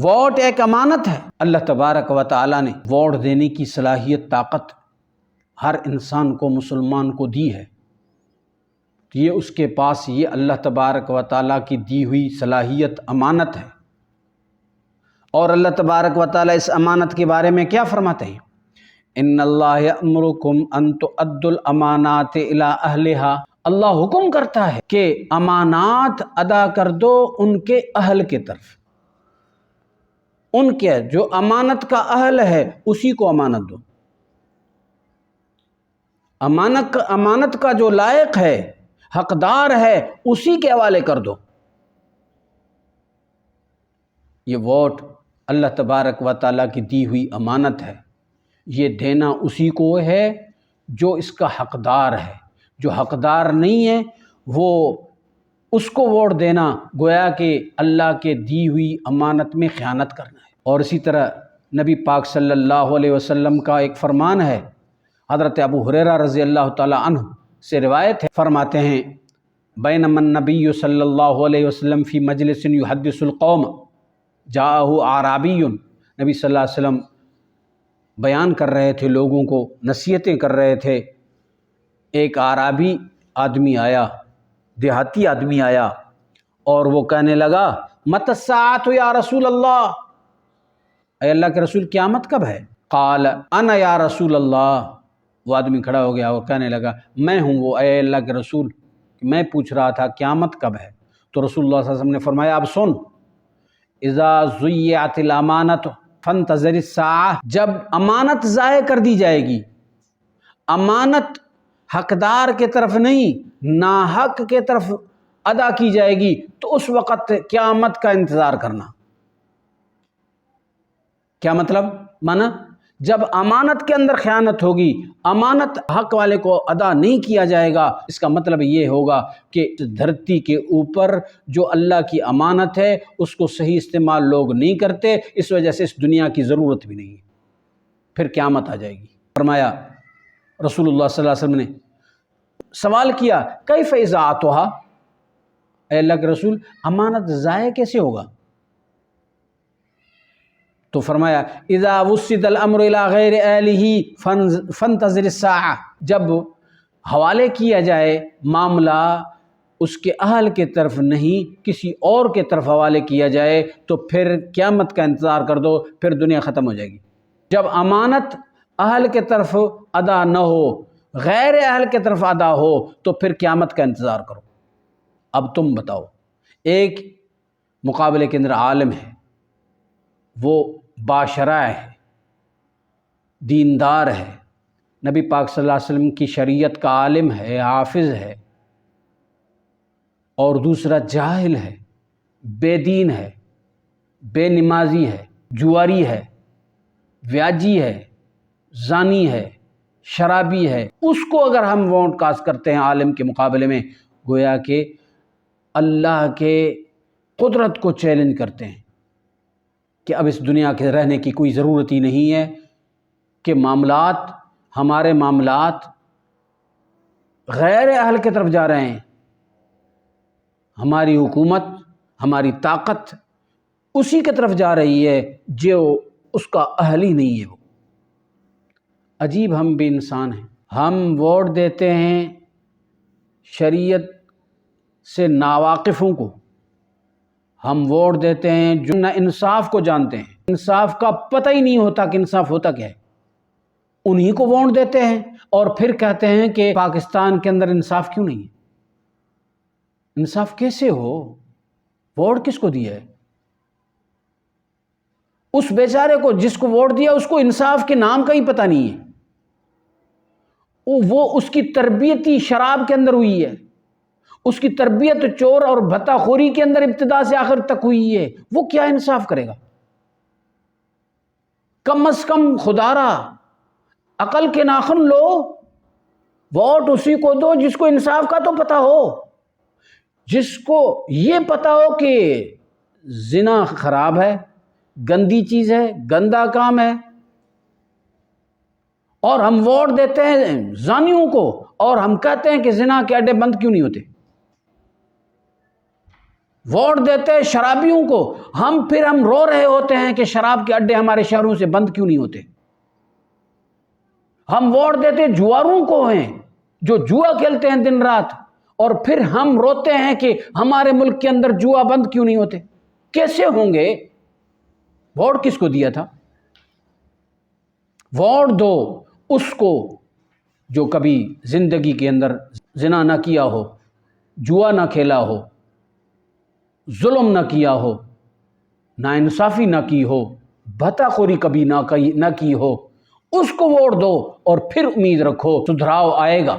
Vote ایک امانت ہے، اللہ تبارک و تعالیٰ نے ووٹ دینے کی صلاحیت، طاقت ہر انسان کو، مسلمان کو دی ہے۔ یہ اس کے پاس یہ اللہ تبارک و تعالیٰ کی دی ہوئی صلاحیت، امانت ہے۔ اور اللہ تبارک و تعالیٰ اس امانت کے بارے میں کیا فرماتے ہیں؟ ان اللہ یأمرکم ان تؤدوا الامانات الی اہلہا، اللہ حکم کرتا ہے کہ امانات ادا کر دو ان کے اہل کی طرف، ان کے جو امانت کا اہل ہے اسی کو امانت دو، امانت کا جو لائق ہے، حقدار ہے، اسی کے حوالے کر دو۔ یہ ووٹ اللہ تبارک و تعالیٰ کی دی ہوئی امانت ہے، یہ دینا اسی کو ہے جو اس کا حقدار ہے، جو حقدار نہیں ہے وہ اس کو ووٹ دینا گویا کہ اللہ کے دی ہوئی امانت میں خیانت کرنا ہے۔ اور اسی طرح نبی پاک صلی اللہ علیہ وسلم کا ایک فرمان ہے، حضرت ابو ہریرہ رضی اللہ تعالی عنہ سے روایت ہے، فرماتے ہیں بینما النبی صلی اللہ علیہ وسلم فی مجلس یحدث القوم جاءہ اعرابی، نبی صلی اللہ علیہ وسلم بیان کر رہے تھے، لوگوں کو نصیحتیں کر رہے تھے، ایک اعرابی آدمی آیا، دیہاتی آدمی آیا، اور وہ کہنے لگا متی الساعۃ یا رسول اللہ، اے اللہ کے رسول قیامت کب ہے؟ قال انا یا رسول اللہ، وہ آدمی کھڑا ہو گیا اور کہنے لگا میں ہوں وہ، اے اللہ کے رسول، میں پوچھ رہا تھا قیامت کب ہے؟ تو رسول اللہ صلی اللہ علیہ وسلم نے فرمایا اب سن، اذا ضیعت الامانۃ فانتظر الساعہ، جب امانت ضائع کر دی جائے گی، امانت حقدار کے طرف نہیں ناحق کے طرف ادا کی جائے گی، تو اس وقت قیامت کا انتظار کرنا۔ کیا مطلب؟ مانا جب امانت کے اندر خیانت ہوگی، امانت حق والے کو ادا نہیں کیا جائے گا، اس کا مطلب یہ ہوگا کہ دھرتی کے اوپر جو اللہ کی امانت ہے اس کو صحیح استعمال لوگ نہیں کرتے، اس وجہ سے اس دنیا کی ضرورت بھی نہیں ہے، پھر قیامت آ جائے گی۔ فرمایا رسول اللہ صلی اللہ علیہ وسلم نے سوال کیا کیف اضاعتھا، اے اللہ کے رسول امانت ضائع کیسے ہوگا؟ تو فرمایا اذا وسد الامر الى غیر اہلہ فانتظر الساعہ، جب حوالے کیا جائے معاملہ اس کے اہل کے طرف نہیں کسی اور کے طرف حوالے کیا جائے تو پھر قیامت کا انتظار کر دو، پھر دنیا ختم ہو جائے گی۔ جب امانت اہل کے طرف ادا نہ ہو، غیر اہل کے طرف ادا ہو، تو پھر قیامت کا انتظار کرو۔ اب تم بتاؤ، ایک مقابلے کے اندر عالم ہے، وہ باشرع ہے، دیندار ہے، نبی پاک صلی اللہ علیہ وسلم کی شریعت کا عالم ہے، حافظ ہے، اور دوسرا جاہل ہے، بے دین ہے، بے نمازی ہے، جواری ہے، ویاجی ہے، زانی ہے، شرابی ہے، اس کو اگر ہم ووٹ کاسٹ کرتے ہیں عالم کے مقابلے میں، گویا کہ اللہ کے قدرت کو چیلنج کرتے ہیں کہ اب اس دنیا کے رہنے کی کوئی ضرورت ہی نہیں ہے، کہ معاملات، ہمارے معاملات غیر اہل کی طرف جا رہے ہیں، ہماری حکومت، ہماری طاقت اسی کی طرف جا رہی ہے جو اس کا اہل ہی نہیں ہے۔ وہ عجیب، ہم بھی انسان ہیں، ہم ووٹ دیتے ہیں شریعت سے ناواقفوں کو، ہم ووٹ دیتے ہیں جو نہ انصاف کو جانتے ہیں، انصاف کا پتہ ہی نہیں ہوتا کہ انصاف ہوتا کیا ہے، انہی کو ووٹ دیتے ہیں اور پھر کہتے ہیں کہ پاکستان کے اندر انصاف کیوں نہیں ہے؟ انصاف کیسے ہو؟ ووٹ کس کو دیا ہے؟ اس بیچارے کو جس کو ووٹ دیا اس کو انصاف کے نام کا ہی پتہ نہیں ہے، وہ اس کی تربیت ہی شراب کے اندر ہوئی ہے، اس کی تربیت چور اور بھتہ خوری کے اندر ابتدا سے آخر تک ہوئی ہے، وہ کیا انصاف کرے گا؟ کم از کم خدا را عقل کے ناخن لو، ووٹ اسی کو دو جس کو انصاف کا تو پتہ ہو، جس کو یہ پتہ ہو کہ زنا خراب ہے، گندی چیز ہے، گندا کام ہے، اور ہم ووٹ دیتے ہیں زانیوں کو، اور ہم کہتے ہیں کہ زنا کے اڈے بند کیوں نہیں ہوتے؟ ووٹ دیتے ہیں شرابیوں کو، پھر ہم رو رہے ہوتے ہیں کہ شراب کے اڈے ہمارے شہروں سے بند کیوں نہیں ہوتے۔ ہم ووٹ دیتے جواروں کو ہیں جو جوا کھیلتے ہیں دن رات، اور پھر ہم روتے ہیں کہ ہمارے ملک کے اندر جوا بند کیوں نہیں ہوتے۔ کیسے ہوں گے؟ ووٹ کس کو دیا تھا؟ ووٹ دو اس کو جو کبھی زندگی کے اندر زنا نہ کیا ہو، جوا نہ کھیلا ہو، ظلم نہ کیا ہو، ناانصافی نہ کی ہو، بھتا خوری کبھی نہ کی ہو، اس کو ووٹ دو اور پھر امید رکھو سدھراؤ آئے گا۔